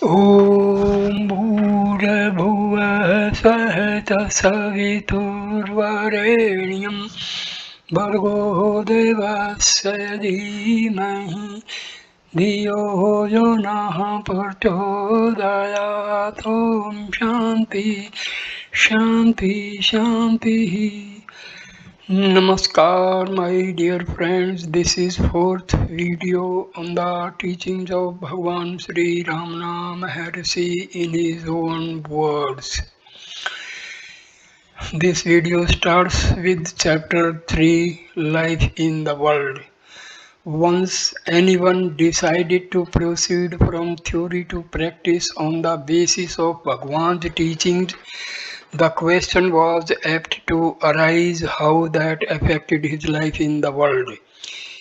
ॐ भूर्भुवः स्वः तत्सवितुर्वरेण्यं भर्गो देवस्य धीमहि धियो यो नः प्रचोदयात् ॐ शान्ति शान्ति शान्तिः. Namaskar, my dear friends. This is fourth video on the teachings of Bhagwan Sri Ramana Maharshi in his own words. This video starts with chapter 3, Life in the World. Once anyone decided to proceed from theory to practice on the basis of Bhagwan's teachings, the question was apt to arise how that affected his life in the world.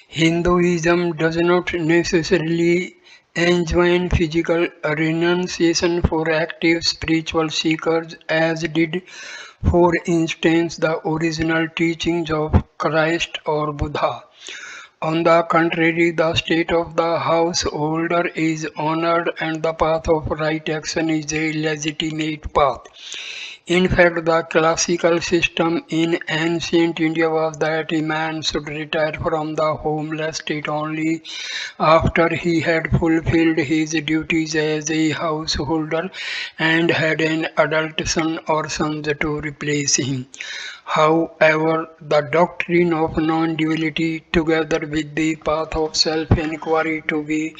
Hinduism does not necessarily enjoin physical renunciation for active spiritual seekers, as did, for instance, the original teachings of Christ or Buddha. On the contrary, the state of the householder is honored and the path of right action is a legitimate path. In fact, the classical system in ancient India was that a man should retire from the homeless state only after he had fulfilled his duties as a householder and had an adult son or sons to replace him. However, the doctrine of non-duality, together with the path of self-inquiry to be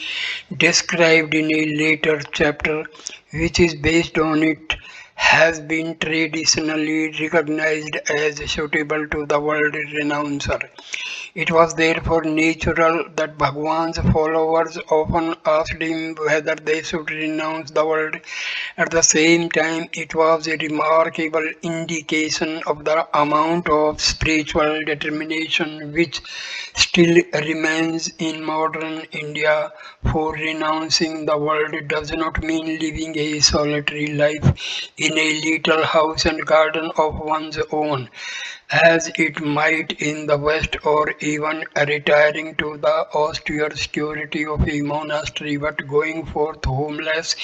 described in a later chapter, which is based on it, has been traditionally recognized as suitable to the world renouncer. It was therefore natural that Bhagwan's followers often asked him whether they should renounce the world. At the same time, it was a remarkable indication of the amount of spiritual determination which still remains in modern India, for renouncing the world does not mean living a solitary life in a little house and garden of one's own, as it might in the West, or even retiring to the austere security of a monastery, but going forth homeless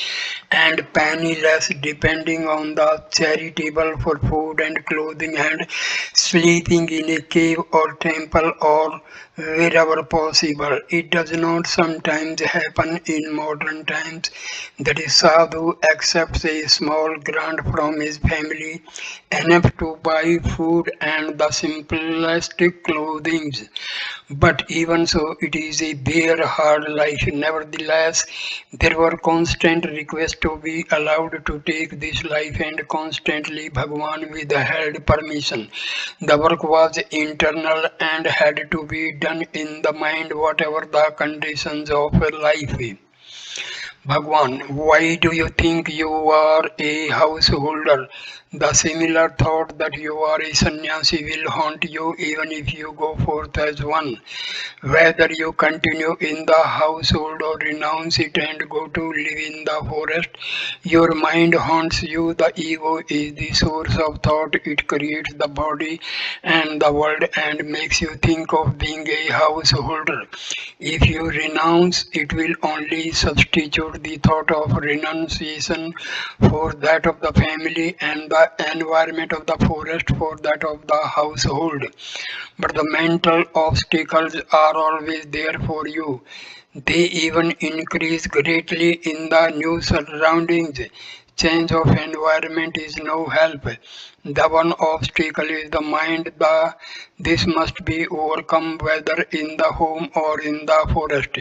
and penniless, depending on the charitable for food and clothing, and sleeping in a cave or temple or wherever possible. It does not sometimes happen in modern times that a sadhu accepts a small grant from his family, enough to buy food and the simplest clothing. But even so, it is a bare, hard life. Nevertheless, there were constant requests to be allowed to take this life, and constantly Bhagwan withheld permission. The work was internal and had to be done in the mind, whatever the conditions of life. Bhagwan, why do you think you are a householder? The similar thought that you are a sannyasi will haunt you even if you go forth as one. Whether you continue in the household or renounce it and go to live in the forest, your mind haunts you. The ego is the source of thought. It creates the body and the world and makes you think of being a householder. If you renounce, it will only substitute the thought of renunciation for that of the family and the environment of the forest for that of the household. But the mental obstacles are always there for you. They even increase greatly in the new surroundings. Change of environment is no help. The one obstacle is the mind. This must be overcome whether in the home or in the forest.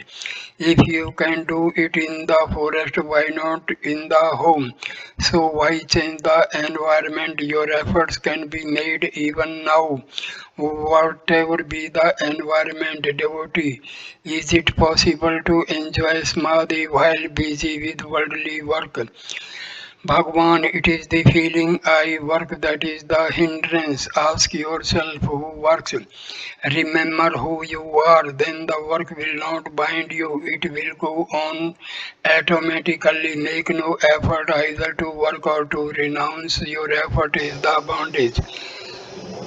If you can do it in the forest, why not in the home? So why change the environment? Your efforts can be made even now. Whatever be the environment, devotee, is it possible to enjoy samadhi while busy with worldly work? Bhagwan, it is the feeling I work that is the hindrance. Ask yourself who works. Remember who you are, then the work will not bind you. It will go on automatically. Make no effort either to work or to renounce. Your effort is the bondage.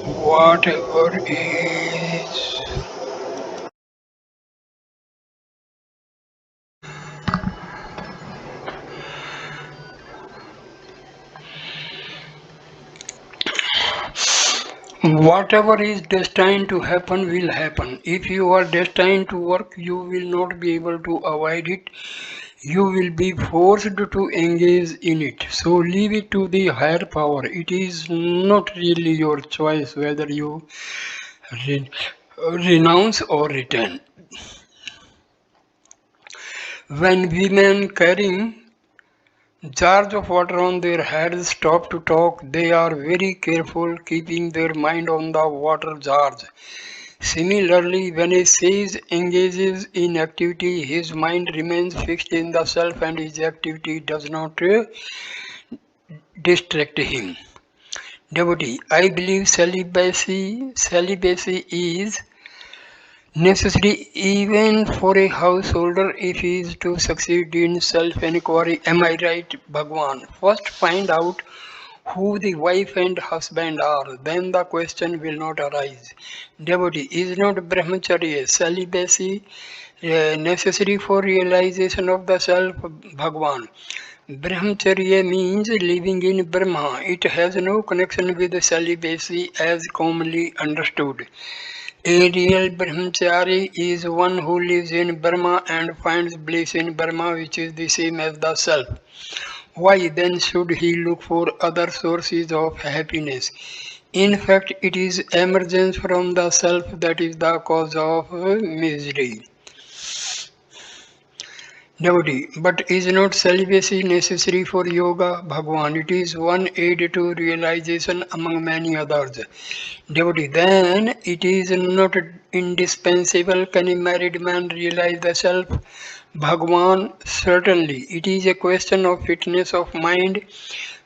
Whatever is Whatever is destined to happen will happen. If you are destined to work, you will not be able to avoid it. You will be forced to engage in it. So leave it to the higher power. It is not really your choice whether you re- renounce or return. When women carrying jars of water on their heads stop to talk, they are very careful keeping their mind on the water jars. Similarly, when a sage engages in activity, his mind remains fixed in the self and his activity does not distract him. Devotee, I believe celibacy is necessary even for a householder if he is to succeed in self-inquiry. Am I right, Bhagwan? First find out who the wife and husband are, then the question will not arise. Devotee, is not brahmacharya, celibacy necessary for realization of the self, Bhagwan? Brahmacharya means living in Brahma. It has no connection with celibacy as commonly understood. A real brahmachari is one who lives in Brahma and finds bliss in Brahma, which is the same as the self. Why then should he look for other sources of happiness? In fact, it is emergence from the self that is the cause of misery. Devotee, but is not celibacy necessary for yoga, Bhagwan? It is one aid to realization among many others. Devotee, then it is not indispensable. Can a married man realize the self? Bhagwan, certainly. It is a question of fitness of mind.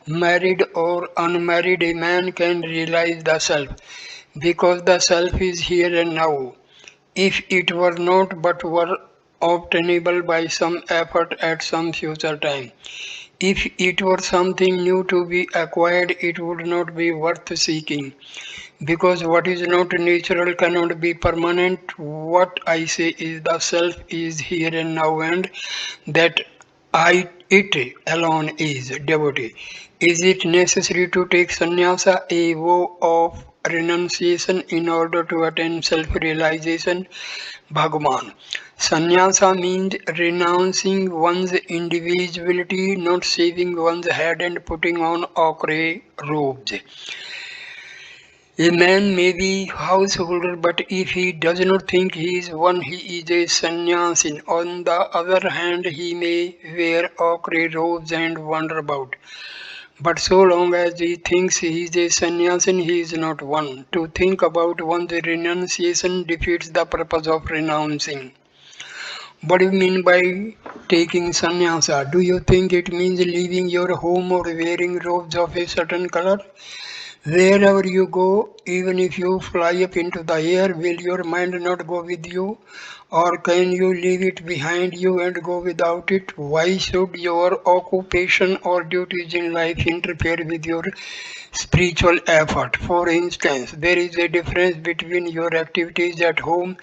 Married or unmarried, a man can realize the self because the self is here and now. If it were not but were obtainable by some effort at some future time. If it were something new to be acquired, it would not be worth seeking. Because what is not natural cannot be permanent. What I say is the self is here and now, and that it alone is devotee. Is it necessary to take sannyasa, a vow of renunciation, in order to attain self-realization? Bhagwan. Sannyasa means renouncing one's individuality, not shaving one's head and putting on ochre robes. A man may be householder, but if he does not think he is one, he is a sannyasin. On the other hand, he may wear ochre robes and wander about. But so long as he thinks he is a sannyasin, he is not one. To think about one's renunciation defeats the purpose of renouncing. What do you mean by taking sannyasa? Do you think it means leaving your home or wearing robes of a certain color? Wherever you go, even if you fly up into the air, will your mind not go with you? Or can you leave it behind you and go without it? Why should your occupation or duties in life interfere with your spiritual effort? For instance, there is a difference between your activities at home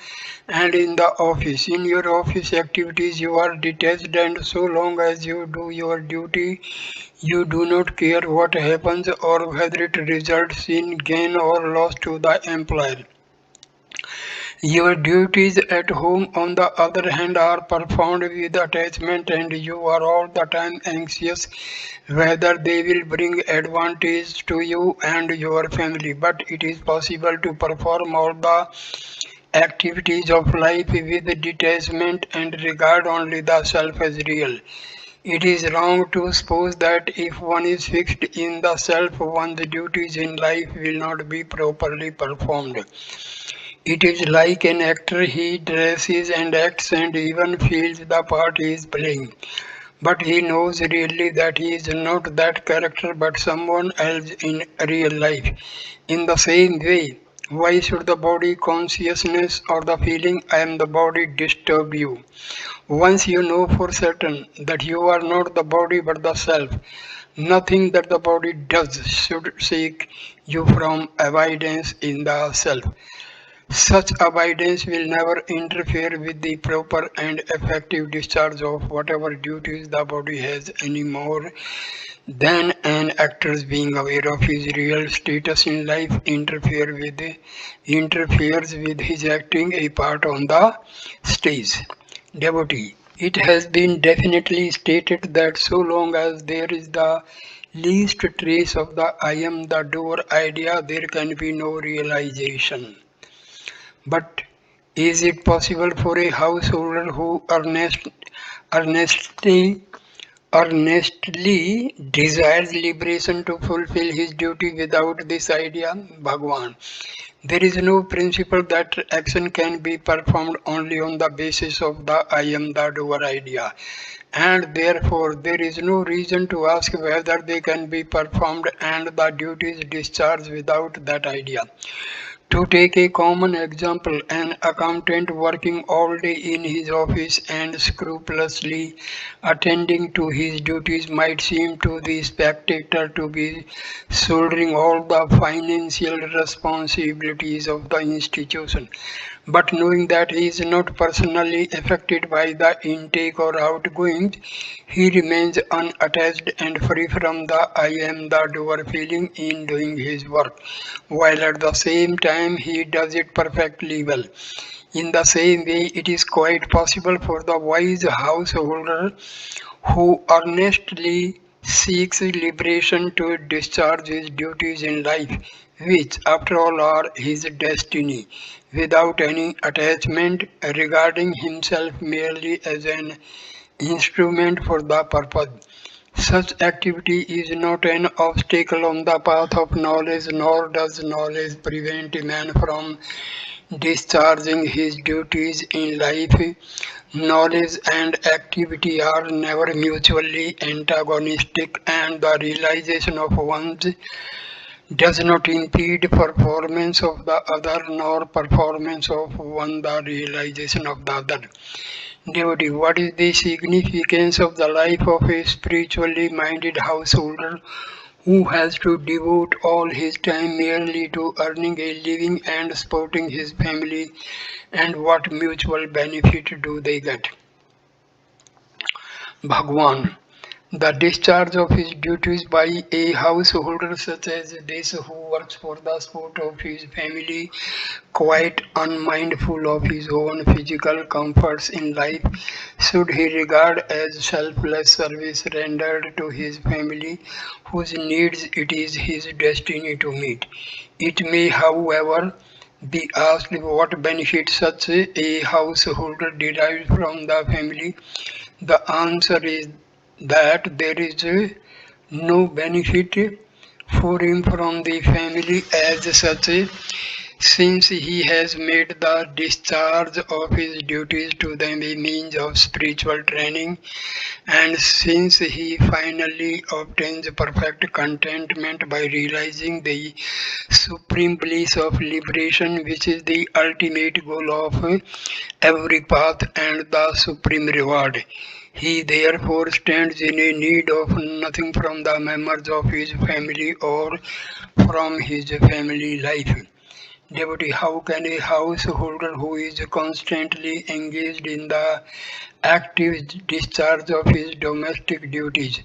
and in the office. In your office activities, you are detached, and so long as you do your duty, you do not care what happens or whether it results in gain or loss to the employer. Your duties at home, on the other hand, are performed with attachment, and you are all the time anxious whether they will bring advantage to you and your family. But it is possible to perform all the activities of life with detachment and regard only the self as real. It is wrong to suppose that if one is fixed in the self, one's duties in life will not be properly performed. It is like an actor, he dresses and acts and even feels the part he is playing. But he knows really that he is not that character but someone else in real life. In the same way, why should the body consciousness or the feeling I am the body disturb you? Once you know for certain that you are not the body but the self, nothing that the body does should shake you from avoidance in the self. Such avoidance will never interfere with the proper and effective discharge of whatever duties the body has any more than an actor's being aware of his real status in life interferes with his acting a part on the stage. Devotee. It has been definitely stated that so long as there is the least trace of the I am the doer idea, there can be no realization. But is it possible for a householder who earnestly earnestly desires liberation to fulfill his duty without this idea? Bhagwan. There is no principle that action can be performed only on the basis of the I am the doer idea, and therefore there is no reason to ask whether they can be performed and the duties discharged without that idea. To take a common example, an accountant working all day in his office and scrupulously attending to his duties might seem to the spectator to be shouldering all the financial responsibilities of the institution. But knowing that he is not personally affected by the intake or outgoings, he remains unattached and free from the I am the doer feeling in doing his work, while at the same time he does it perfectly well. In the same way, it is quite possible for the wise householder who earnestly seeks liberation to discharge his duties in life, which after all are his destiny, without any attachment, regarding himself merely as an instrument for the purpose. Such activity is not an obstacle on the path of knowledge, nor does knowledge prevent a man from discharging his duties in life. Knowledge and activity are never mutually antagonistic, and the realization of one does not impede performance of the other, nor performance of one the realization of the other. Devotee, what is the significance of the life of a spiritually minded householder who has to devote all his time merely to earning a living and supporting his family, and what mutual benefit do they get? Bhagwan. The discharge of his duties by a householder such as this who works for the support of his family, quite unmindful of his own physical comforts in life, should he regard as selfless service rendered to his family, whose needs it is his destiny to meet. It may, however, be asked what benefit such a householder derives from the family. The answer is that there is no benefit for him from the family as such, since he has made the discharge of his duties to them a means of spiritual training, and since he finally obtains perfect contentment by realizing the supreme bliss of liberation, which is the ultimate goal of every path and the supreme reward. He therefore stands in a need of nothing from the members of his family or from his family life. Devotee, how can a householder who is constantly engaged in the active discharge of his domestic duties,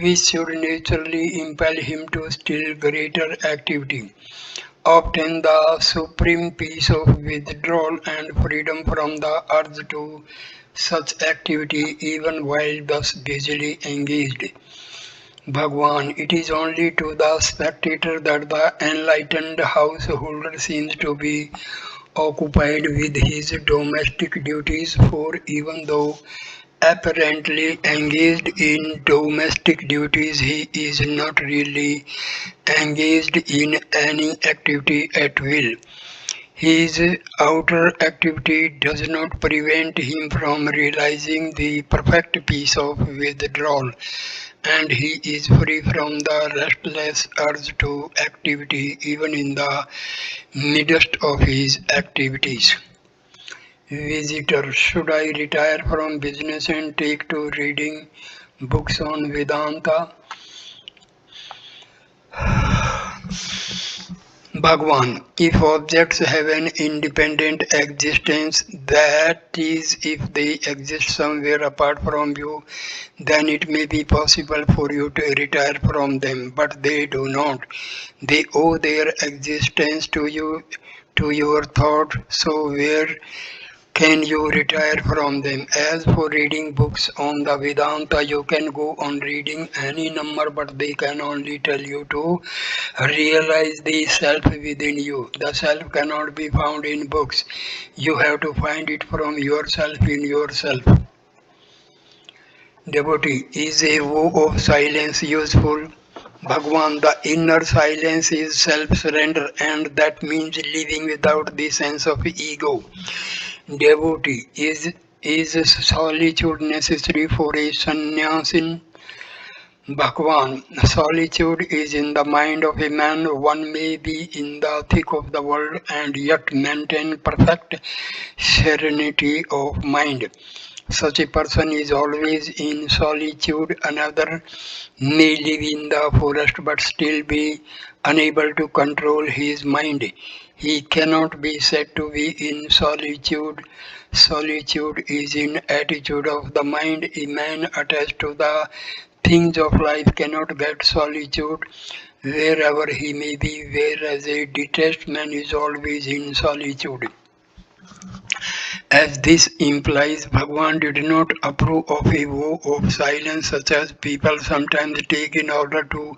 which should naturally impel him to still greater activity, obtain the supreme peace of withdrawal and freedom from the urge to such activity even while thus busily engaged? Bhagwan, it is only to the spectator that the enlightened householder seems to be occupied with his domestic duties, for even though apparently engaged in domestic duties, he is not really engaged in any activity at will. His outer activity does not prevent him from realizing the perfect peace of withdrawal, and he is free from the restless urge to activity even in the midst of his activities. Visitor, should I retire from business and take to reading books on Vedanta? Bhagwan, if objects have an independent existence, that is, if they exist somewhere apart from you, then it may be possible for you to retire from them, but they do not. They owe their existence to you, to your thought, so where can you retire from them? As for reading books on the Vedanta, you can go on reading any number, but they can only tell you to realize the self within you. The self cannot be found in books. You have to find it from yourself in yourself. Devotee, is a vow of silence useful? Bhagwan, the inner silence is self-surrender, and that means living without the sense of ego. Devotee, is solitude necessary for a sannyasin? Bhagwan, solitude is in the mind of a man. One may be in the thick of the world and yet maintain perfect serenity of mind. Such a person is always in solitude. Another may live in the forest but still be unable to control his mind. He cannot be said to be in solitude. Solitude is in attitude of the mind. A man attached to the things of life cannot get solitude wherever he may be, whereas a detached man is always in solitude. As this implies, Bhagwan did not approve of a vow of silence such as people sometimes take in order to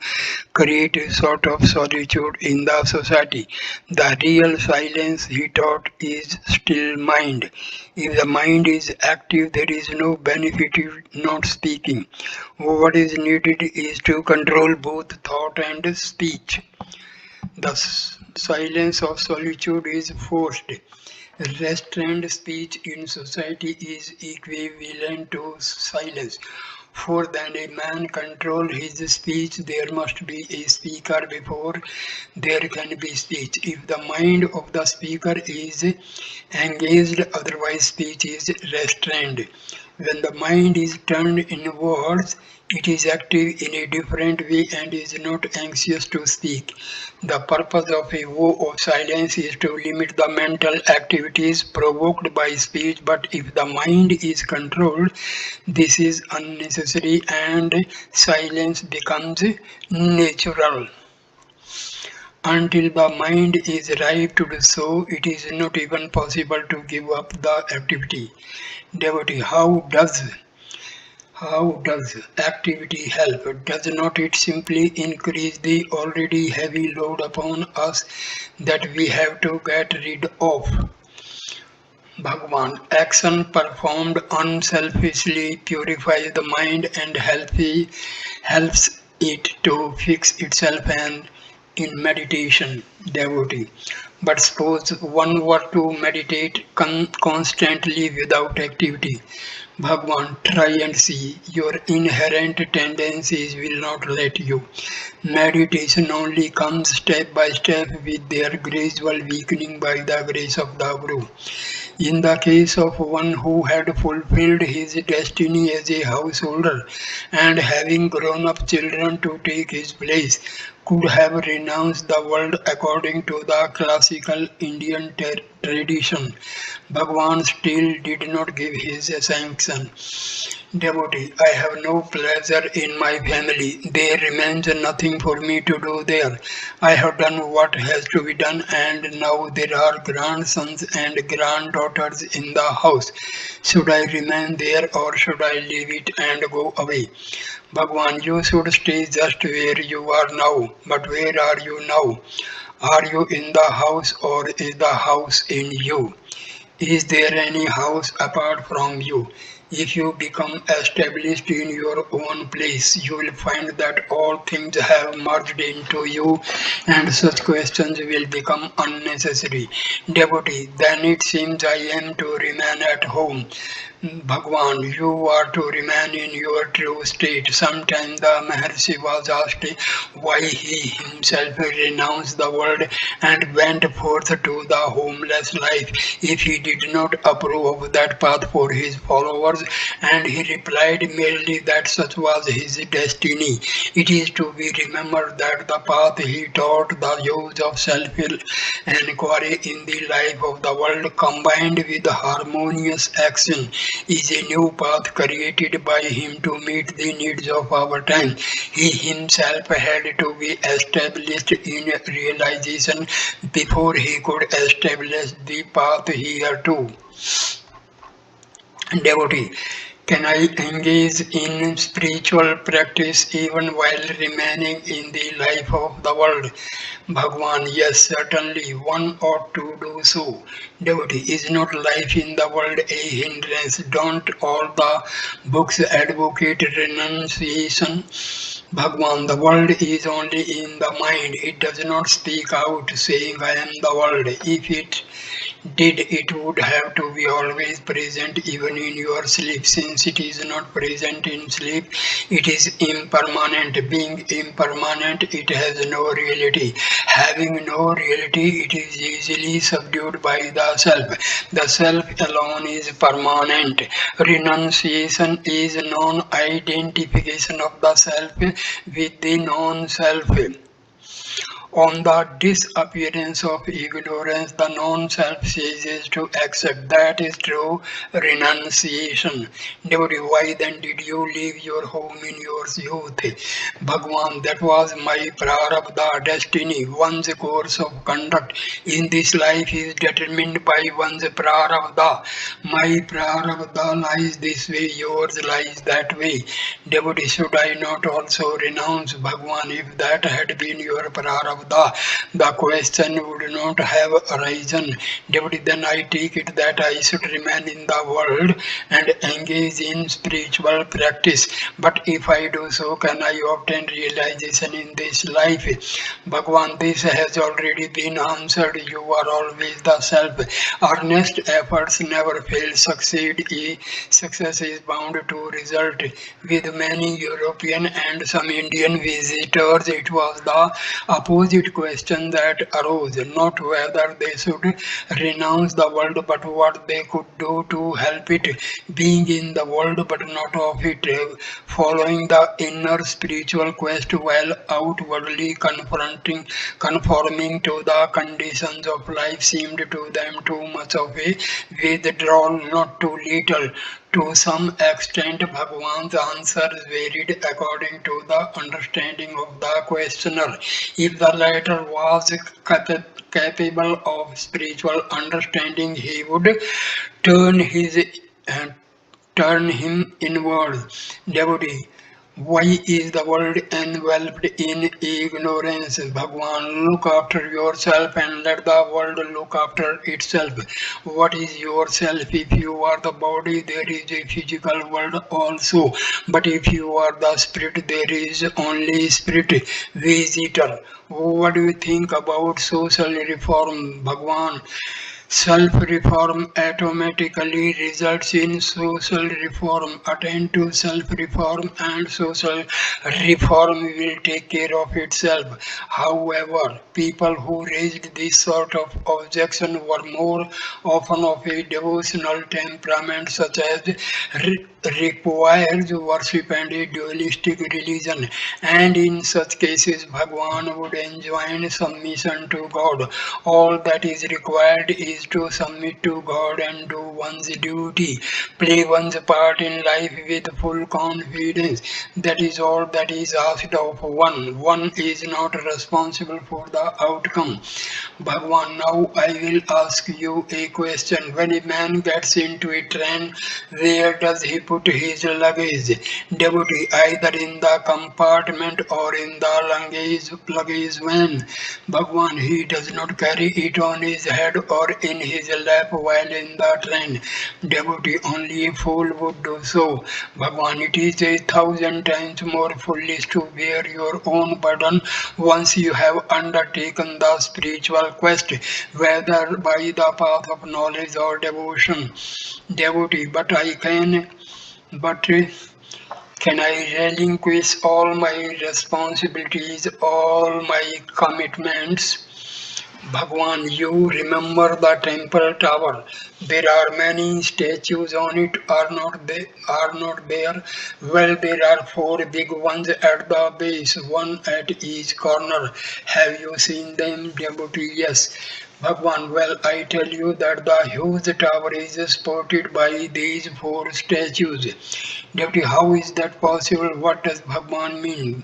create a sort of solitude in the society. The real silence, he taught, is still mind. If the mind is active, there is no benefit in not speaking. What is needed is to control both thought and speech. The silence of solitude is forced. Restrained speech in society is equivalent to silence. For then a man control his speech, there must be a speaker before there can be speech. If the mind of the speaker is engaged, otherwise speech is restrained. When the mind is turned inwards, it is active in a different way and is not anxious to speak. The purpose of a vow of silence is to limit the mental activities provoked by speech, but if the mind is controlled, this is unnecessary and silence becomes natural. Until the mind is ripe to do so, it is not even possible to give up the activity. Devotee, how does activity help? Does not it simply increase the already heavy load upon us that we have to get rid of? Bhagwan, action performed unselfishly purifies the mind and helps it to fix itself and in meditation, devotee. But suppose one were to meditate constantly without activity. Bhagwan, try and see. Your inherent tendencies will not let you. Meditation only comes step by step with their gradual weakening by the grace of the Guru. In the case of one who had fulfilled his destiny as a householder and having grown up children to take his place, could have renounced the world according to the classical Indian tradition, Bhagwan still did not give his sanction. Devotee, I have no pleasure in my family. There remains nothing for me to do there. I have done what has to be done, and now there are grandsons and granddaughters in the house. Should I remain there or should I leave it and go away? Bhagwan, you should stay just where you are now. But where are you now? Are you in the house or is the house in you? Is there any house apart from you? If you become established in your own place, you will find that all things have merged into you and such questions will become unnecessary. Devotee, then it seems I am to remain at home. Bhagwan, you are to remain in your true state. Sometimes the Maharshi was asked why he himself renounced the world and went forth to the homeless life if he did not approve of that path for his followers, and he replied merely that such was his destiny. It is to be remembered that the path he taught, the use of self-inquiry in the life of the world combined with harmonious action, is a new path created by him to meet the needs of our time. He himself had to be established in realization before he could establish the path here too. Devotee, can I engage in spiritual practice even while remaining in the life of the world? Bhagwan, yes, certainly one ought to do so. Devotee, is not life in the world a hindrance? Don't all the books advocate renunciation? Bhagwan, the world is only in the mind. It does not speak out saying, I am the world. If it did, it would have to be always present even in your sleep. Since it is not present in sleep, it is impermanent. Being impermanent, it has no reality. Having no reality, it is easily subdued by the self. The self alone is permanent. Renunciation is non-identification of the self with the non-self. On the disappearance of ignorance, the non-self ceases to accept. That is true renunciation. Devotee, why then did you leave your home in your youth? Bhagwan, that was my prarabdha destiny. One's course of conduct in this life is determined by one's prarabdha. My prarabdha lies this way, yours lies that way. Devotee, should I not also renounce? Bhagwan, if that had been your prarabdha, the question would not have arisen. Devotee, then I take it that I should remain in the world and engage in spiritual practice. But if I do so, can I obtain realization in this life? Bhagwan, this has already been answered. You are always the self. Earnest efforts never fail. Success is bound to result. With many European and some Indian visitors, it was the opposite question that arose, not whether they should renounce the world, but what they could do to help it, being in the world but not of it, following the inner spiritual quest while outwardly conforming to the conditions of life seemed to them too much of a withdrawal, not too little. To some extent, Bhagwan's answers varied according to the understanding of the questioner. If the latter was capable of spiritual understanding, he would turn his uh, turn him inward. Devotee, why is the world enveloped in ignorance? Bhagwan, look after yourself and let the world look after itself. What is yourself? If you are the body, there is a physical world also. But if you are the spirit, there is only spirit visitor. What do you think about social reform, Bhagwan? Self-reform automatically results in social reform. Attend to self-reform and social reform will take care of itself. However, people who raised this sort of objection were more often of a devotional temperament, such as requires worship and a dualistic religion, and in such cases Bhagwan would enjoin submission to God. All that is required is to submit to God and do one's duty, play one's part in life with full confidence. That is all that is asked of one. One is not responsible for the outcome. Bhagwan, now I will ask you a question. When a man gets into a train, where does he put his luggage? Devotee, either in the compartment or in the luggage van. Bhagwan, he does not carry it on his head or in his lap while in the train. Devotee, only a fool would do so. Bhagwan, it is 1,000 times more foolish to bear your own burden once you have undertaken the spiritual quest, whether by the path of knowledge or devotion. Devotee, but can I relinquish all my responsibilities, all my commitments? Bhagwan, you remember the temple tower. There are many statues on it, are not there? Well, there are four big ones at the base, one at each corner. Have you seen them, devotee? Yes. Bhagwan, well, I tell you that the huge tower is supported by these four statues. Devotee, how is that possible? What does Bhagwan mean?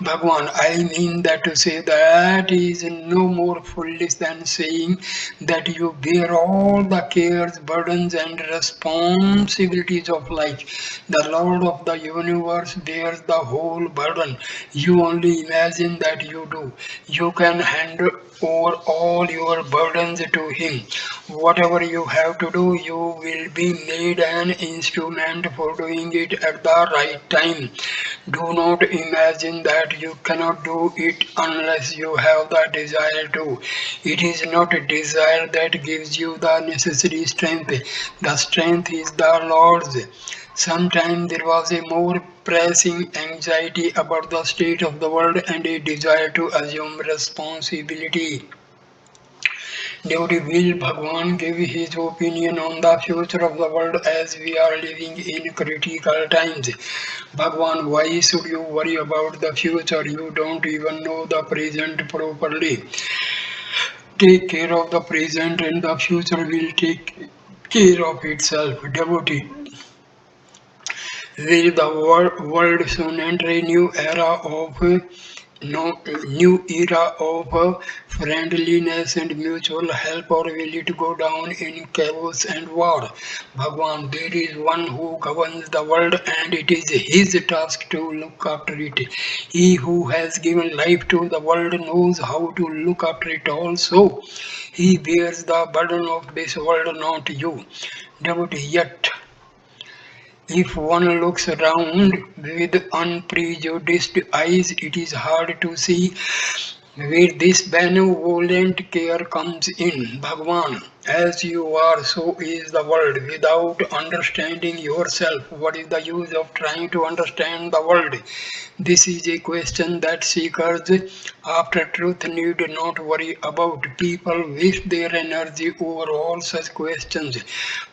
Bhagwan, I mean that to say that is no more foolish than saying that you bear all the cares, burdens, and responsibilities of life. The Lord of the universe bears the whole burden. You only imagine that you do. You can hand over all your burdens to Him. Whatever you have to do, you will be made an instrument for doing it at the right time. Do not imagine that you cannot do it unless you have the desire to. It is not a desire that gives you the necessary strength. The strength is the Lord's. Sometimes there was a more pressing anxiety about the state of the world and a desire to assume responsibility. Devotee, will Bhagwan give his opinion on the future of the world as we are living in critical times? Bhagwan, why should you worry about the future? You don't even know the present properly. Take care of the present and the future will take care of itself. Devotee, will the world soon enter a new era of friendliness and mutual help, or will it go down in chaos and war? Bhagwan, there is one who governs the world and it is his task to look after it. He who has given life to the world knows how to look after it also. He bears the burden of this world, not you. Devotee, yet if one looks around with unprejudiced eyes, it is hard to see where this benevolent care comes in. Bhagwan, as you are, so is the world. Without understanding yourself, what is the use of trying to understand the world? This is a question that seekers after truth need not worry about. People waste their energy over all such questions.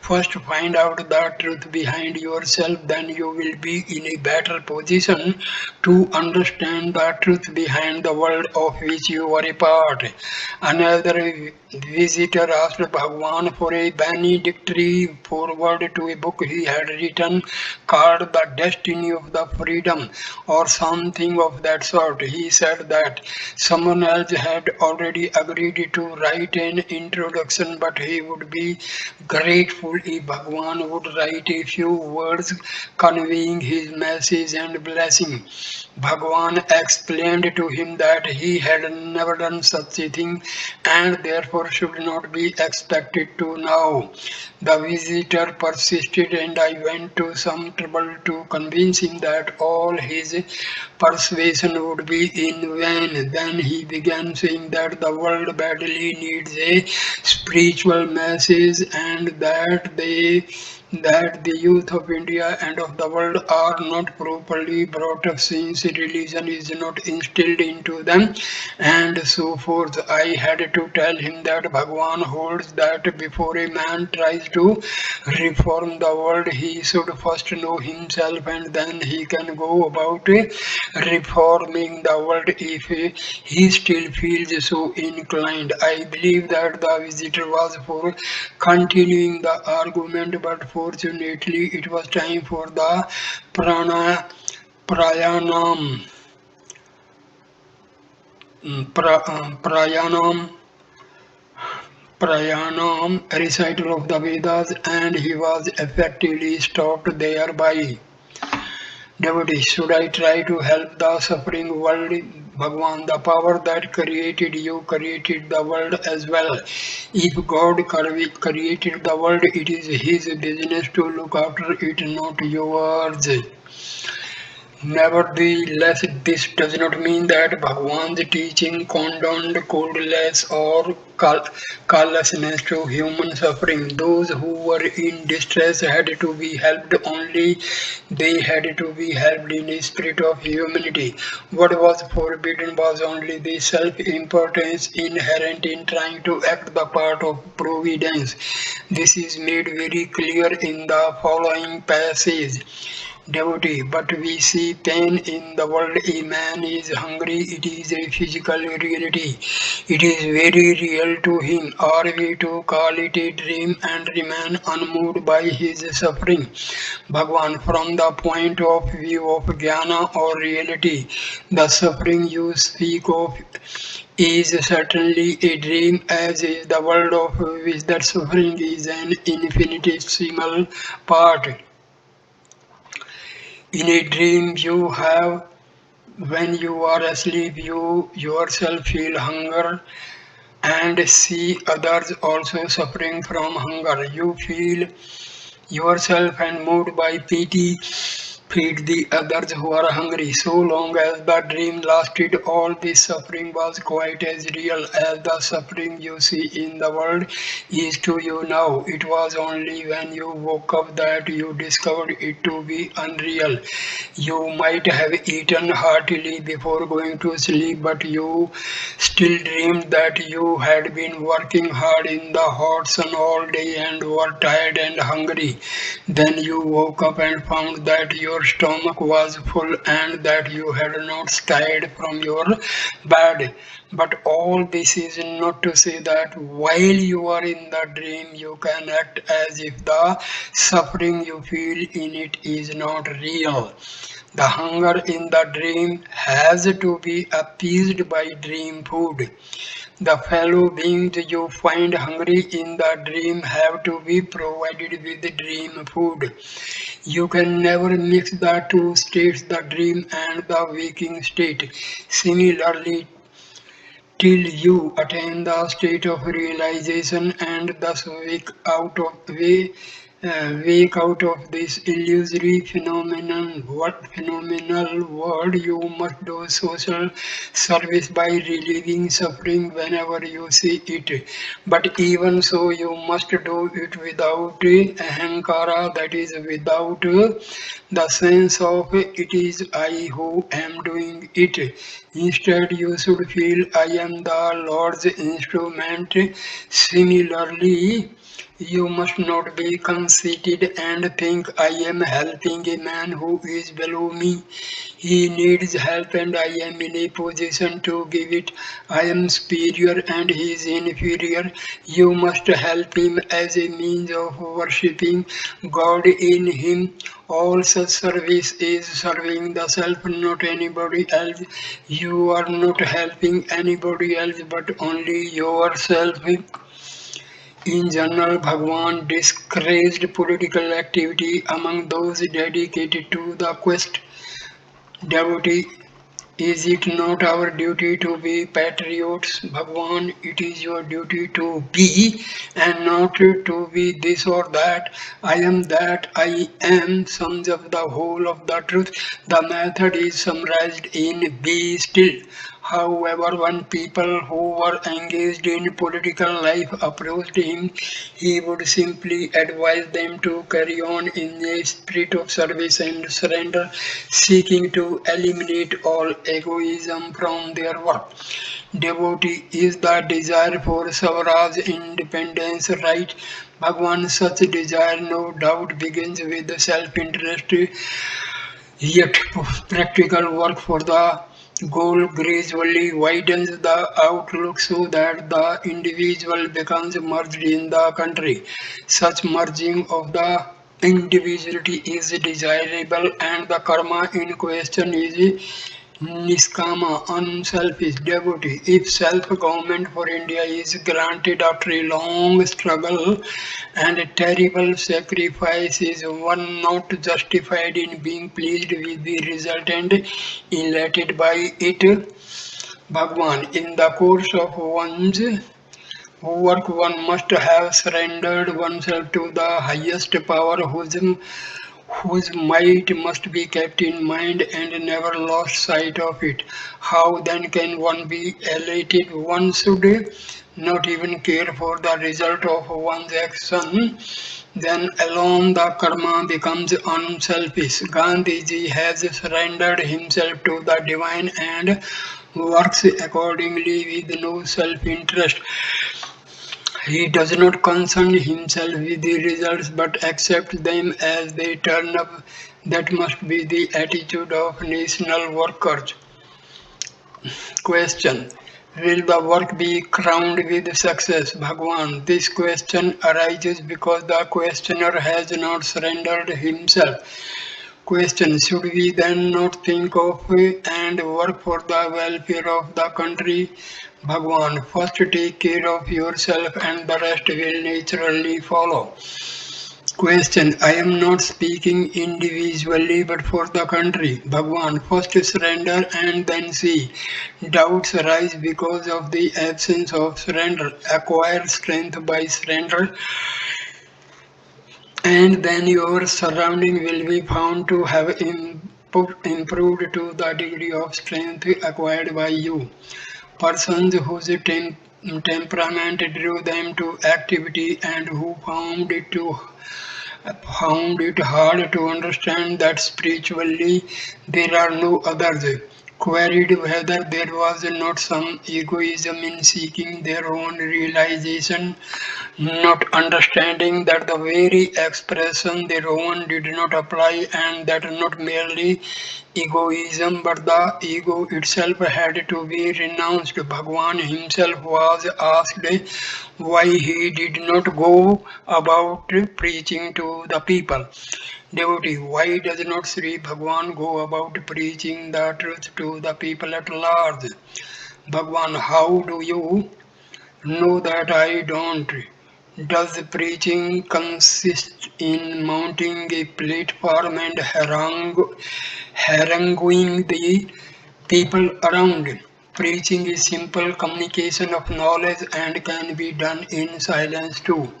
First, find out the truth behind yourself, then you will be in a better position to understand the truth behind the world of which you are a part. Another visitor asked Bhagwan for a benedictory foreword to a book he had written called The Destiny of the Freedom or something of that sort. He said that someone else had already agreed to write an introduction, but he would be grateful if Bhagwan would write a few words conveying his message and blessing. Bhagwan explained to him that he had never done such a thing and therefore should not be expected to now. The visitor persisted and I went to some trouble to convince him that all his persuasion would be in vain. Then he began saying that the world badly needs a spiritual message and that the youth of India and of the world are not properly brought up since religion is not instilled into them and so forth. I had to tell him that Bhagwan holds that before a man tries to reform the world, he should first know himself and then he can go about reforming the world if he still feels so inclined. I believe that the visitor was for continuing the argument, but fortunately it was time for the prana prayanam prayanam recital of the Vedas, and he was effectively stopped thereby. Devotee, should I try to help the suffering world? Bhagwan, the power that created you created the world as well. If God created the world, it is His business to look after it, not yours. Nevertheless, this does not mean that Bhagwan's teaching condoned coldness or callousness to human suffering. Those who were in distress had to be helped only. They had to be helped in a spirit of humanity. What was forbidden was only the self-importance inherent in trying to act the part of providence. This is made very clear in the following passage. Devotee, but we see pain in the world. A man is hungry, it is a physical reality. It is very real to him. Are we to call it a dream and remain unmoved by his suffering? Bhagwan, from the point of view of jnana or reality, the suffering you speak of is certainly a dream, as is the world of which that suffering is an infinitesimal part. In a dream you have, when you are asleep, you yourself feel hunger and see others also suffering from hunger. You feel yourself and moved by pity, feed the others who are hungry. So long as the dream lasted, all this suffering was quite as real as the suffering you see in the world is to you now. It was only when you woke up that you discovered it to be unreal. You might have eaten heartily before going to sleep, but you still dreamed that you had been working hard in the hot sun all day and were tired and hungry. Then you woke up and found that your stomach was full and that you had not stirred from your bed. But all this is not to say that while you are in the dream you can act as if the suffering you feel in it is not real. The hunger in the dream has to be appeased by dream food. The fellow beings you find hungry in the dream have to be provided with dream food. You can never mix the two states, the dream and the waking state. Similarly, till you attain the state of realization and thus wake out of this illusory phenomenal world, you must do social service by relieving suffering whenever you see it. But even so, you must do it without ahankara, that is, without the sense of it is I who am doing it. Instead, you should feel I am the Lord's instrument. Similarly, you must not be conceited and think I am helping a man who is below me. He needs help and I am in a position to give it. I am superior and he is inferior. You must help him as a means of worshipping God in him. All such service is serving the self, not anybody else. You are not helping anybody else but only yourself. In general, Bhagwan discouraged political activity among those dedicated to the quest. Devotee, is it not our duty to be patriots, Bhagwan? It is your duty to be and not to be this or that. I am that I am sums up the whole of the truth. The method is summarized in be still. However, when people who were engaged in political life approached him, he would simply advise them to carry on in a spirit of service and surrender, seeking to eliminate all egoism from their work. Devotee, is the desire for Swaraj independence right? Bhagwan, such desire no doubt begins with self-interest, yet practical work for the goal gradually widens the outlook so that the individual becomes merged in the country. Such merging of the individuality is desirable and the karma in question is Niskama, unselfish devotee. If self-government for India is granted after a long struggle and a terrible sacrifice, is one not justified in being pleased with the result and elated by it? Bhagwan, in the course of one's work, one must have surrendered oneself to the highest power whose might must be kept in mind and never lost sight of it. How then can one be elated? One should not even care for the result of one's action. Then alone the karma becomes unselfish. Gandhiji has surrendered himself to the divine and works accordingly with no self-interest. He does not concern himself with the results but accepts them as they turn up. That must be the attitude of national workers. Question. Will the work be crowned with success, Bhagwan? This question arises because the questioner has not surrendered himself. Question. Should we then not think of and work for the welfare of the country? Bhagwan. First take care of yourself and the rest will naturally follow. Question. I am not speaking individually but for the country. Bhagwan. First surrender and then see. Doubts arise because of the absence of surrender. Acquire strength by surrender and then your surrounding will be found to have improved to the degree of strength acquired by you. Persons whose temperament drew them to activity and who found it hard to understand that spiritually there are no others, queried whether there was not some egoism in seeking their own realization, not understanding that the very expression their own did not apply and that not merely egoism but the ego itself had to be renounced. Bhagwan himself was asked why he did not go about preaching to the people. Devotee, why does not Sri Bhagwan go about preaching the truth to the people at large? Bhagwan, how do you know that I don't? Does preaching consist in mounting a platform and haranguing the people around? Preaching is simple communication of knowledge and can be done in silence too.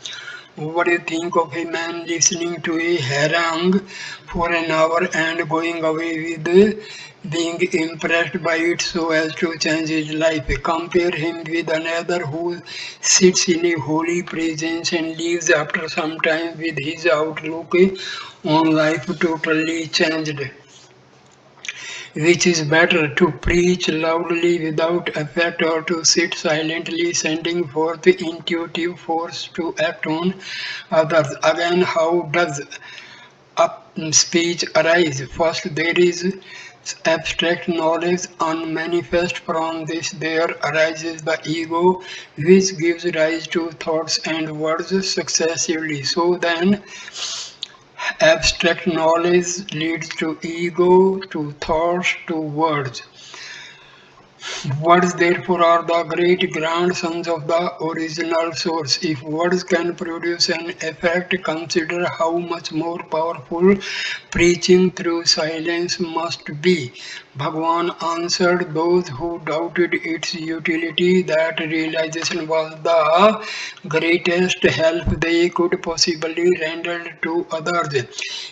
What do you think of a man listening to a harangue for an hour and going away with being impressed by it so as to change his life? Compare him with another who sits in a holy presence and leaves after some time with his outlook on life totally changed. Which is better, to preach loudly without effect or to sit silently sending forth intuitive force to act on others? Again, how does speech arise? First, there is abstract knowledge unmanifest. From this there arises the ego which gives rise to thoughts and words successively. So then abstract knowledge leads to ego, to thoughts, to words. Words therefore are the great grandsons of the original source. If words can produce an effect, consider how much more powerful preaching through silence must be. Bhagwan answered those who doubted its utility that realization was the greatest help they could possibly render to others.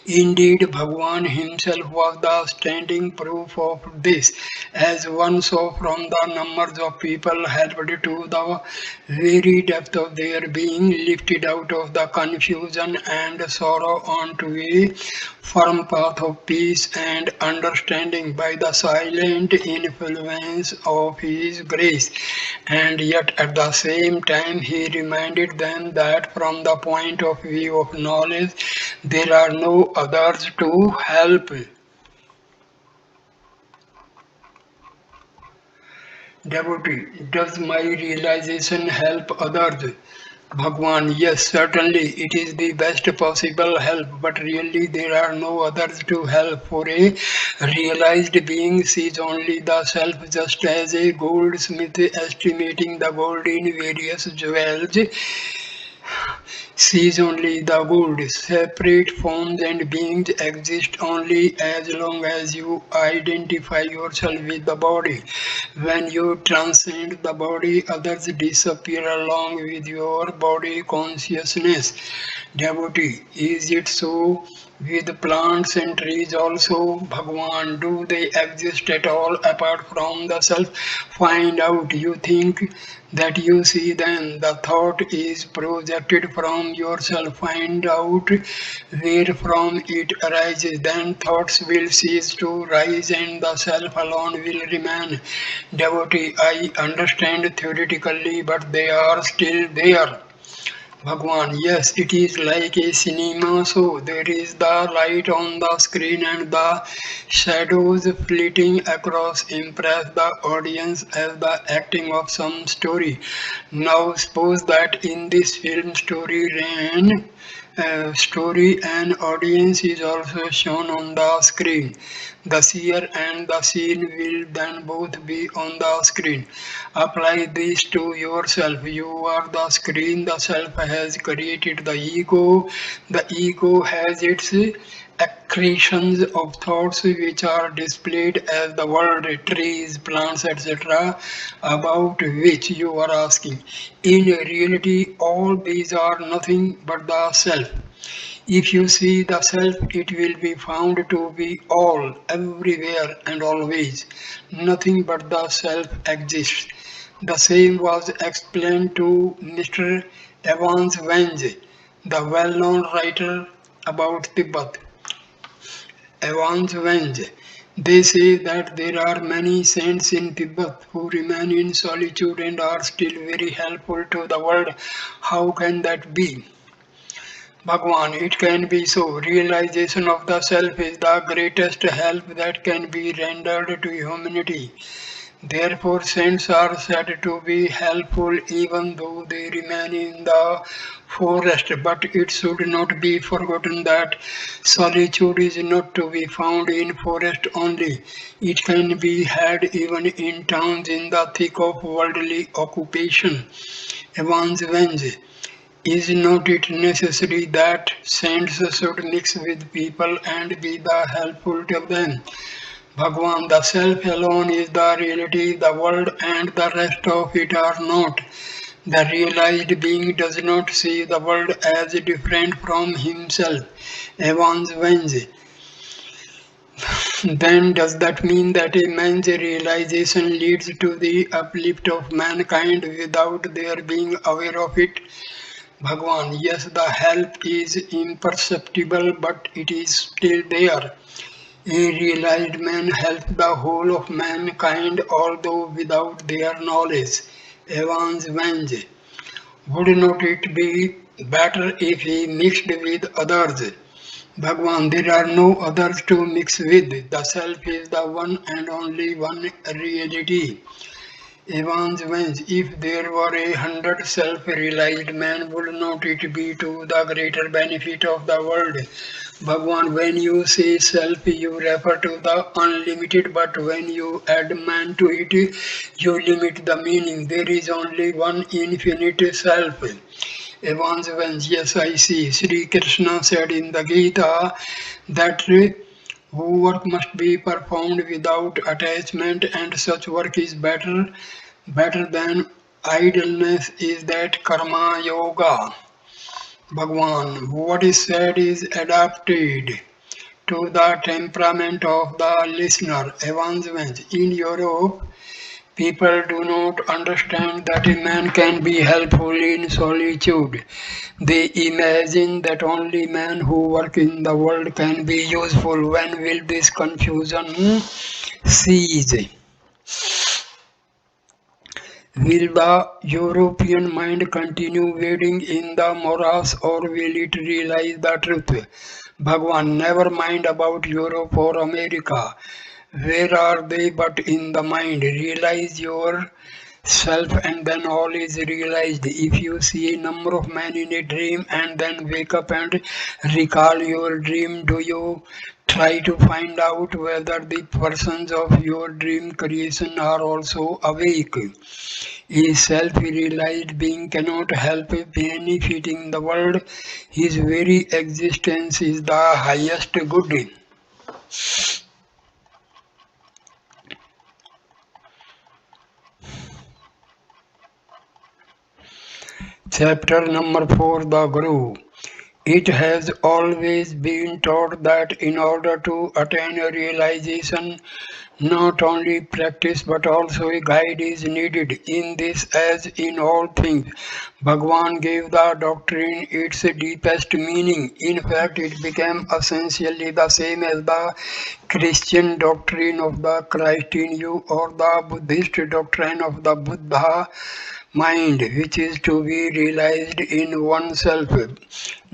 Indeed, Bhagwan himself was the standing proof of this, as one saw from the numbers of people helped to the very depth of their being, lifted out of the confusion and sorrow onto a firm path of peace and understanding by the silent influence of His grace. And yet at the same time He reminded them that from the point of view of knowledge there are no others to help. Devotee, does my realization help others? Bhagwan, yes, certainly it is the best possible help, but really there are no others to help. For a realized being sees only the self, just as a goldsmith estimating the gold in various jewels sees only the gold. Separate forms and beings exist only as long as you identify yourself with the body. When you transcend the body, others disappear along with your body consciousness. Devotee, is it so with plants and trees also? Bhagwan, do they exist at all apart from the self? Find out. You think that you see them. The thought is projected from yourself. Find out where from it arises. Then thoughts will cease to rise and the self alone will remain. Devotee, I understand theoretically, but they are still there. Bhagwan, yes, it is like a cinema show. There is the light on the screen and the shadows fleeting across impress the audience as the acting of some story. Now suppose that in this film story an audience is also shown on the screen. The seer and the seen will then both be on the screen. Apply this to yourself. You are the screen, the self has created the ego. The ego has its accretions of thoughts which are displayed as the world, trees, plants, etc., about which you are asking. In reality, all these are nothing but the self. If you see the self, it will be found to be all, everywhere, and always. Nothing but the self exists. The same was explained to Mr. Evans Wenge, the well known writer about Tibet. Evans Wenge. They say that there are many saints in Tibet who remain in solitude and are still very helpful to the world. How can that be? Bhagwan, it can be so. Realization of the self is the greatest help that can be rendered to humanity. Therefore, saints are said to be helpful even though they remain in the forest. But it should not be forgotten that solitude is not to be found in forest only. It can be had even in towns in the thick of worldly occupation. Evans Venge. Is not it necessary that saints should mix with people and be the helpful to them? Bhagwan, the self alone is the reality, the world and the rest of it are not. The realized being does not see the world as different from himself. Evans Venge. Then does that mean that a man's realization leads to the uplift of mankind without their being aware of it? Bhagwan, yes, the help is imperceptible, but it is still there. A realized man helps the whole of mankind, although without their knowledge. Evans Venge. Would not it be better if he mixed with others? Bhagwan, there are no others to mix with. The self is the one and only one reality. Evans wins. If there were 100 self-realized men, would not it be to the greater benefit of the world? Bhagwan, when you say self, you refer to the unlimited, but when you add man to it, you limit the meaning. There is only one infinite self. Evans wins. Yes, I see. Sri Krishna said in the Gita that work must be performed without attachment, and such work is better than idleness is that karma yoga. Bhagwan, what is said is adapted to the temperament of the listener. Advancement. In Europe, people do not understand that a man can be helpful in solitude. They imagine that only men who work in the world can be useful. When will this confusion cease? Will the European mind continue wading in the morass or will it realize the truth? Bhagwan, never mind about Europe or America. Where are they but in the mind? Realize your self and then all is realized. If you see a number of men in a dream and then wake up and recall your dream, do you try to find out whether the persons of your dream creation are also awake? A self-realized being cannot help benefiting the world. His very existence is the highest good. Chapter number 4, The Guru. It has always been taught that in order to attain a realization, not only practice but also a guide is needed. In this, as in all things, Bhagwan gave the doctrine its deepest meaning. In fact, it became essentially the same as the Christian doctrine of the Christ in you or the Buddhist doctrine of the Buddha mind, which is to be realized in oneself.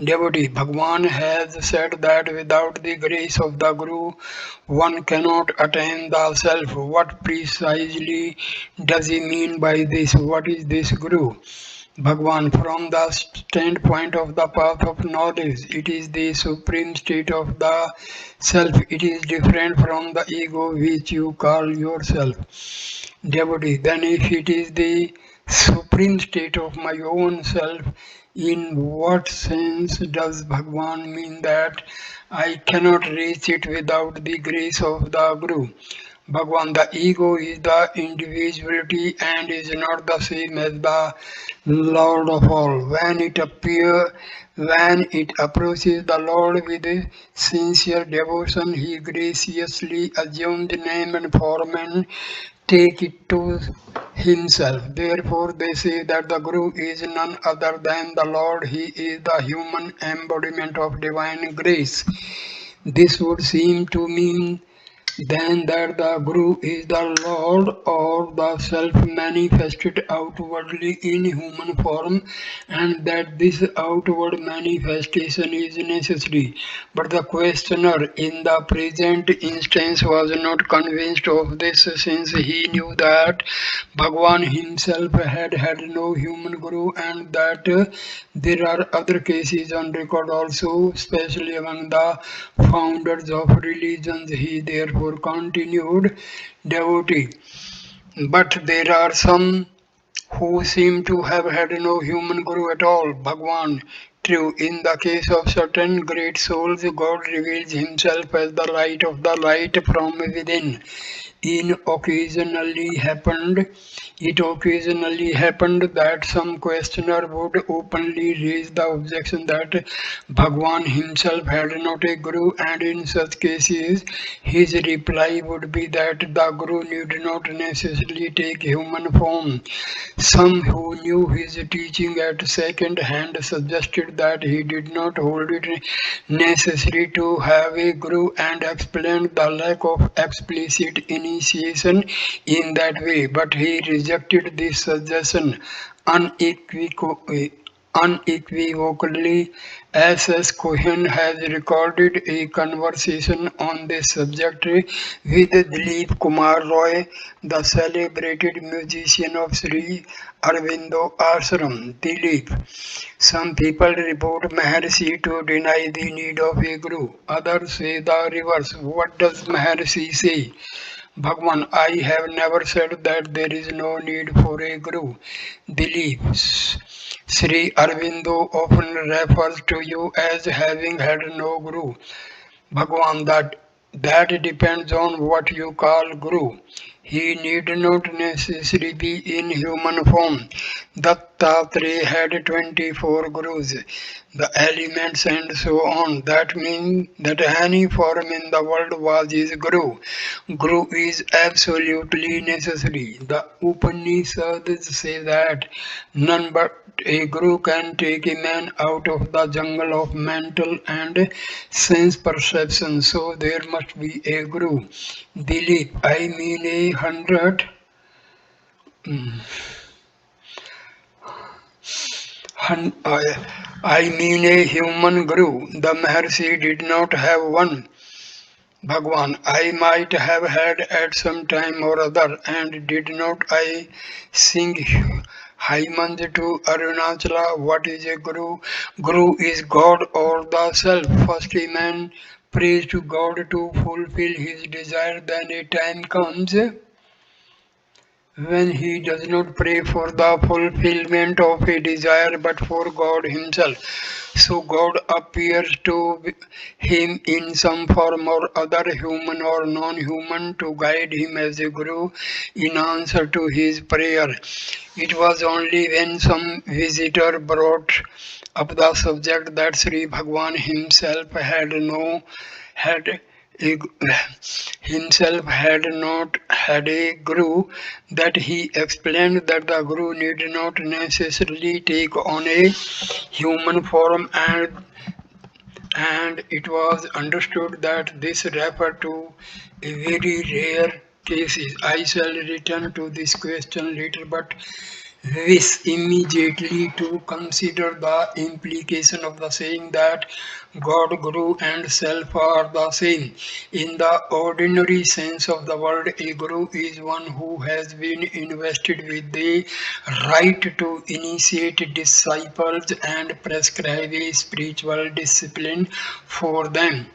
Devotee, Bhagwan has said that without the grace of the Guru, one cannot attain the self. What precisely does he mean by this? What is this Guru? Bhagwan, from the standpoint of the path of knowledge, it is the supreme state of the self. It is different from the ego which you call yourself. Devotee, then if it is the supreme state of my own self, in what sense does Bhagwan mean that I cannot reach it without the grace of the Guru? Bhagwan, the ego is the individuality and is not the same as the Lord of all. When it approaches the Lord with sincere devotion, he graciously assumes name and form and take it to himself. Therefore, they say that the Guru is none other than the Lord. He is the human embodiment of divine grace. This would seem to mean then that the Guru is the Lord or the Self manifested outwardly in human form, and that this outward manifestation is necessary. But the questioner in the present instance was not convinced of this, since he knew that Bhagwan himself had no human Guru, and that there are other cases on record also, especially among the founders of religions. He therefore continued, devotee. But there are some who seem to have had no human guru at all. Bhagwan. True, in the case of certain great souls, God reveals himself as the light of the light from within. In occasionally happened it occasionally happened that some questioner would openly raise the objection that Bhagwan himself had not a guru, and in such cases his reply would be that the guru need not necessarily take human form. Some who knew his teaching at second hand suggested that he did not hold it necessary to have a guru and explained the lack of explicit initiation in that way, but he rejected this suggestion unequivocally. Unequivocally, S.S. Cohen has recorded a conversation on this subject with Dilip Kumar Roy, the celebrated musician of Sri Aurobindo Ashram. Dilip. Some people report Maharshi to deny the need of a guru. Others say the reverse. What does Maharshi say? Bhagwan, I have never said that there is no need for a guru. Dilip, Sri Aurobindo often refers to you as having had no guru. Bhagwan, that depends on what you call guru. He need not necessarily be in human form. Dattatreya had 24 gurus, the elements and so on. That means that any form in the world was his guru. Guru is absolutely necessary. The Upanishads say that none but a guru can take a man out of the jungle of mental and sense perception. So there must be a guru. Dilip, I mean a hundred. I mean a human guru. The Maharshi did not have one. Bhagwan, I might have had at some time or other, and did not I sing Hymns to Arunachala? What is a Guru? Guru is God or the Self. First a man prays to God to fulfill his desire, then a time comes when he does not pray for the fulfillment of a desire but for God Himself. So God appears to him in some form or other, human or non human, to guide him as a guru in answer to his prayer. It was only when some visitor brought up the subject that Sri Bhagwan himself had a, himself had not had a guru, that he explained that the guru need not necessarily take on a human form, and it was understood that this referred to a very rare cases. I shall return to this question later, but wish immediately to consider the implication of the saying that God, Guru, and Self are the same. In the ordinary sense of the word, a Guru is one who has been invested with the right to initiate disciples and prescribe a spiritual discipline for them.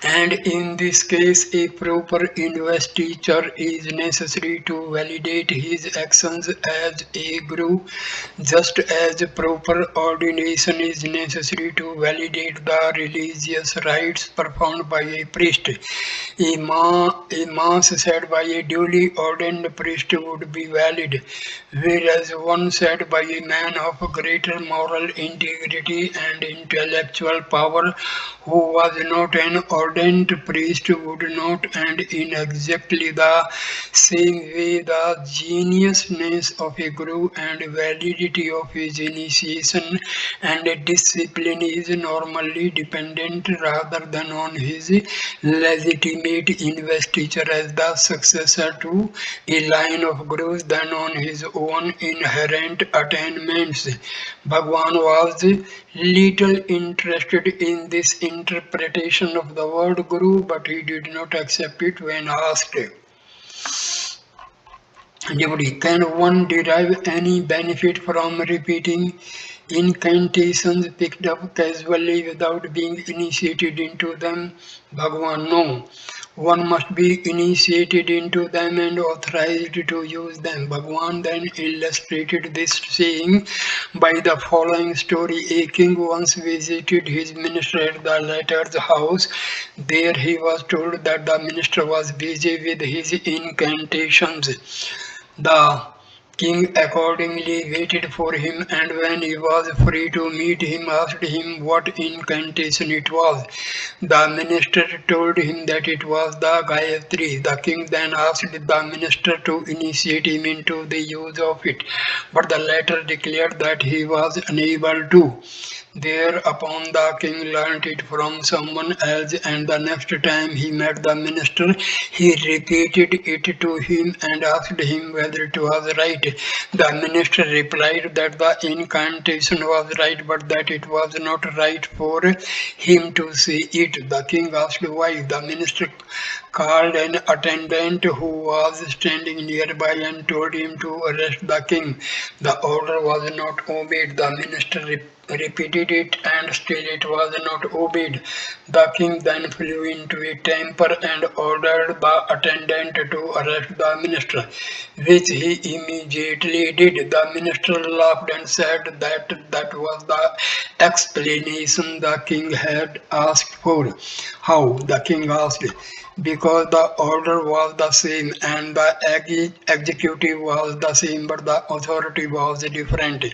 And in this case, a proper investiture is necessary to validate his actions as a guru, just as proper ordination is necessary to validate the religious rites performed by a priest. A mass said by a duly ordained priest would be valid, whereas one said by a man of greater moral integrity and intellectual power who was not an ordained priest would not, and in exactly the same way the geniusness of a guru and validity of his initiation and discipline is normally dependent rather than on his legitimate investiture as the successor to a line of gurus than on his own inherent attainments. Bhagwan was little interested in this interpretation of the word guru, but he did not accept it when asked. Devotee, can one derive any benefit from repeating incantations picked up casually without being initiated into them? Bhagwan, no. One must be initiated into them and authorized to use them. Bhagwan then illustrated this saying by the following story. A king once visited his minister at the latter's house. There he was told that the minister was busy with his incantations. The king accordingly waited for him, and when he was free to meet him, asked him what incantation it was. The minister told him that it was the Gayatri. The king then asked the minister to initiate him into the use of it, but the latter declared that he was unable to. Thereupon the king learnt it from someone else, and the next time he met the minister, he repeated it to him and asked him whether it was right. The minister replied that the incantation was right, but that it was not right for him to say it. The king asked why. The minister called an attendant who was standing nearby and told him to arrest the king. The order was not obeyed. The minister repeated it, and still it was not obeyed. The king then flew into a temper and ordered the attendant to arrest the minister, which he immediately did. The minister laughed and said that that was the explanation the king had asked for. How? The king asked. Because the order was the same and the executive was the same, but the authority was different.